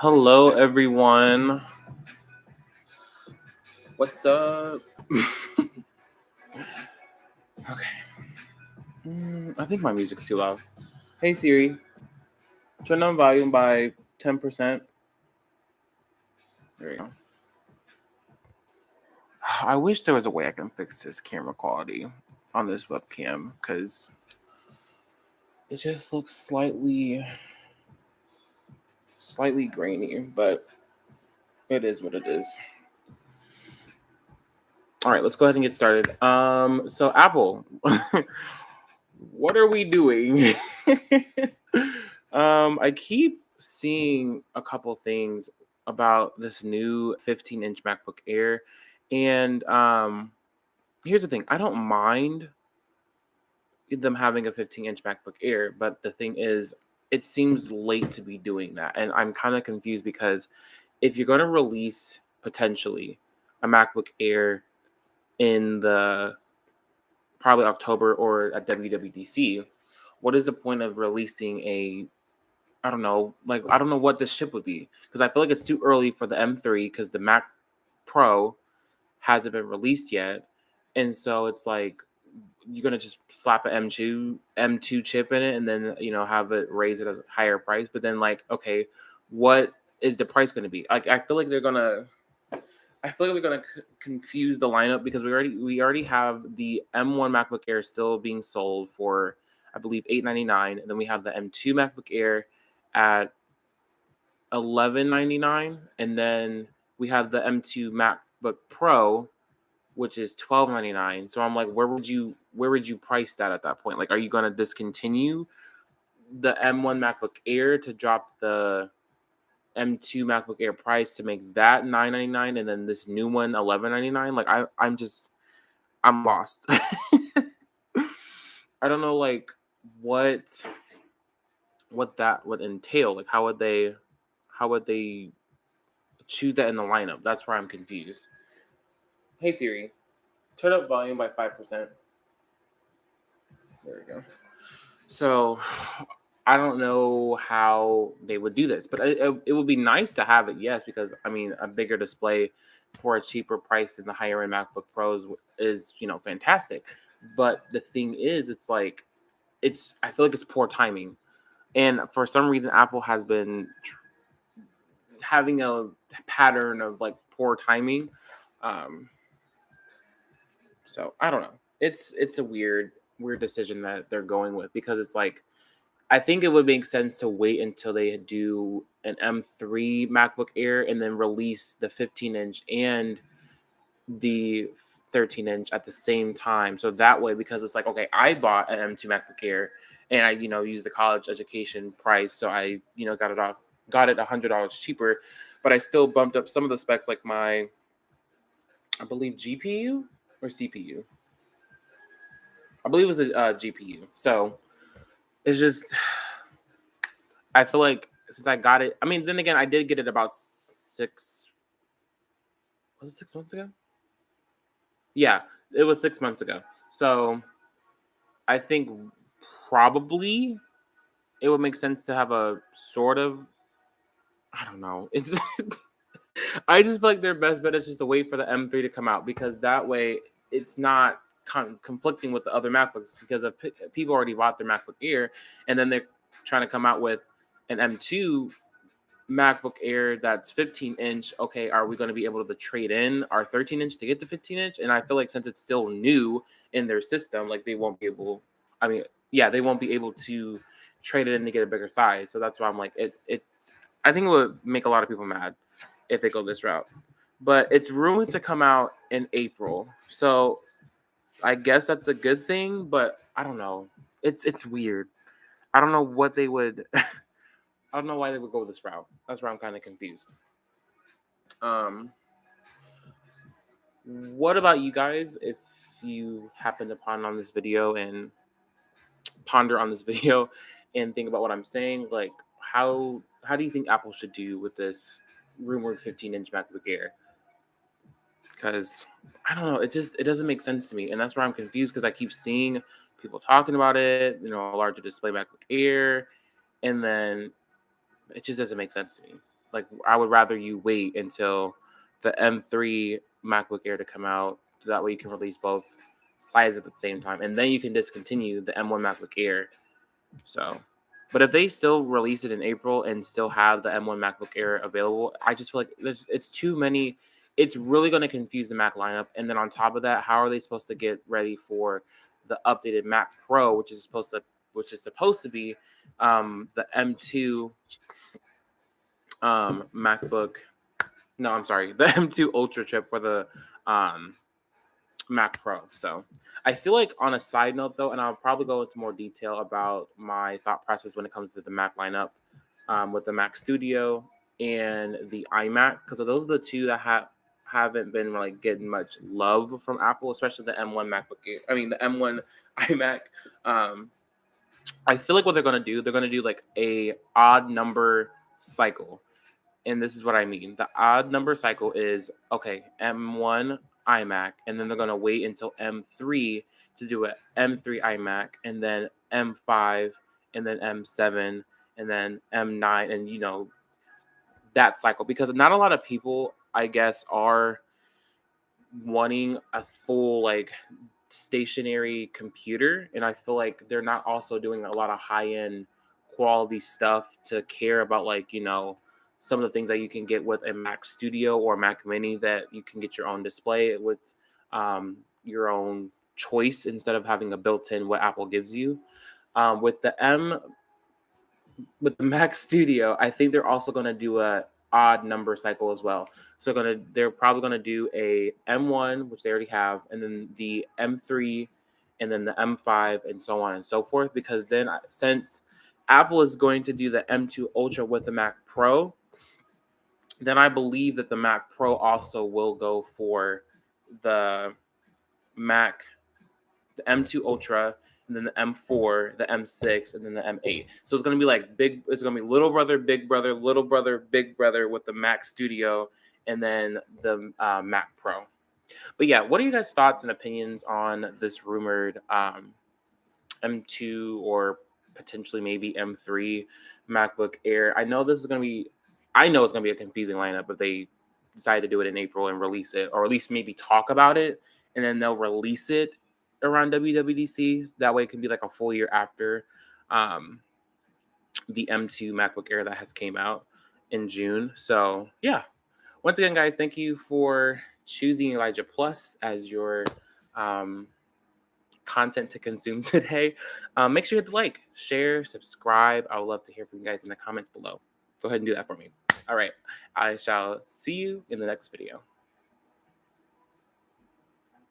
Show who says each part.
Speaker 1: Hello, everyone. What's up? Okay. I think my music's too loud. Hey Siri, turn down volume by 10%. There you go. I wish there was a way I can fix this camera quality on this webcam because it just looks slightly grainy, but it is what it is. All right, let's go ahead and get started. So Apple, what are we doing? I keep seeing a couple things about this new 15-inch MacBook Air, and here's the thing: I don't mind them having a 15-inch MacBook Air, but the thing is, it seems late to be doing that, and I'm kind of confused because if you're going to release potentially a MacBook Air in the probably October or at WWDC, what is the point of releasing a I don't know, I don't know what this chip would be because I feel like it's too early for the M3 because the Mac Pro hasn't been released yet, and so it's like you're gonna just slap an M2 chip in it and then have it raise it as a higher price. But then okay, what is the price gonna be? I feel like they're gonna. I feel like they're gonna confuse the lineup because we already have the M1 MacBook Air still being sold for I believe $899, and then we have the M2 MacBook Air at $1199, and then we have the M2 MacBook Pro, which is $1299. So I'm like, where would you price that at that point? Like, are you gonna discontinue the M1 MacBook Air to drop the M2 MacBook Air price to make that $999, and then this new one $1199? Like, I'm lost. I don't know what that would entail. Like, how would they choose that in the lineup? That's where I'm confused. Hey Siri, turn up volume by 5%. There we go. So I don't know how they would do this, but it would be nice to have it, yes, because I mean a bigger display for a cheaper price than the higher end MacBook Pros is fantastic. But the thing is, it's like I feel like it's poor timing, and for some reason Apple has been having a pattern of poor timing. Um, so I don't know. It's a weird decision that they're going with because it's like I think it would make sense to wait until they do an M3 MacBook Air and then release the 15-inch and the 13-inch at the same time. So that way, because it's like, okay, I bought an M2 MacBook Air and I, used the college education price. So I, got it $100 cheaper, but I still bumped up some of the specs like my, I believe GPU or CPU. I believe it was a GPU. So it's just, I feel like since I got it, I mean, then again, I did get it about was it 6 months ago? Yeah, it was 6 months ago. So I think probably it would make sense to have a sort of, I don't know. I just feel like their best bet is just to wait for the M3 to come out because that way it's not conflicting with the other MacBooks because of people already bought their MacBook Air and then they're trying to come out with an M2 MacBook Air that's 15-inch. Okay, are we going to be able to trade in our 13-inch to get the 15-inch? And I feel like since it's still new in their system, they won't be able. I mean, yeah, they won't be able to trade it in to get a bigger size. So that's why I'm like, it's. I think it would make a lot of people mad if they go this route. But it's rumored to come out in April, so I guess that's a good thing. But I don't know. It's weird. I don't know what they would. I don't know why they would go this route. That's where I'm kind of confused. Um, what about you guys? If you happen to ponder on this video and think about what I'm saying, how do you think Apple should do with this rumored 15-inch MacBook Air? Because I don't know, it doesn't make sense to me, and that's where I'm confused because I keep seeing people talking about it. A larger display MacBook Air, and then it just doesn't make sense to me. Like, I would rather you wait until the M3 MacBook Air to come out. So that way you can release both sizes at the same time, and then you can discontinue the M1 MacBook Air. So, but if they still release it in April and still have the M1 MacBook Air available, I just feel like it's too many. It's really going to confuse the Mac lineup. And then on top of that, how are they supposed to get ready for the updated Mac Pro, which is supposed to be the M2 MacBook? No, I'm sorry, the M2 Ultra chip for the um, Mac Pro. So I feel like, on a side note though, and I'll probably go into more detail about my thought process when it comes to the Mac lineup, with the Mac Studio and the iMac, because those are the two that haven't been like getting much love from Apple, especially the M1 MacBook Air. I mean the M1 iMac. Um, I feel like what they're gonna do like a odd number cycle. And this is what I mean. The odd number cycle is, okay, M1 iMac, and then they're going to wait until M3 to do a M3 iMac, and then M5, and then M7, and then M9, and that cycle. Because not a lot of people, I guess, are wanting a full like stationary computer, and I feel like they're not also doing a lot of high end quality stuff to care about, like, some of the things that you can get with a Mac Studio or Mac Mini, that you can get your own display with your own choice instead of having a built-in what Apple gives you. With the Mac Studio, I think they're also going to do a odd number cycle as well. So they're probably going to do a M1, which they already have, and then the M3, and then the M5, and so on and so forth. Because then, since Apple is going to do the M2 Ultra with the Mac Pro, then I believe that the Mac Pro also will go for the Mac the M2 Ultra, and then the M4, the M6, and then the M8. So it's going to be like it's going to be little brother, big brother, little brother, big brother with the Mac Studio, and then the Mac Pro. But yeah, what are you guys' thoughts and opinions on this rumored M2 or potentially maybe M3 MacBook Air? I know it's going to be a confusing lineup if they decide to do it in April and release it, or at least maybe talk about it, and then they'll release it around WWDC. That way it can be like a full year after um, the M2 MacBook Air that has came out in June. So yeah, once again, guys, thank you for choosing Elijah Plus as your content to consume today. Make sure you hit the like, share, subscribe. I would love to hear from you guys in the comments below. Go ahead and do that for me. All right, I shall see you in the next video.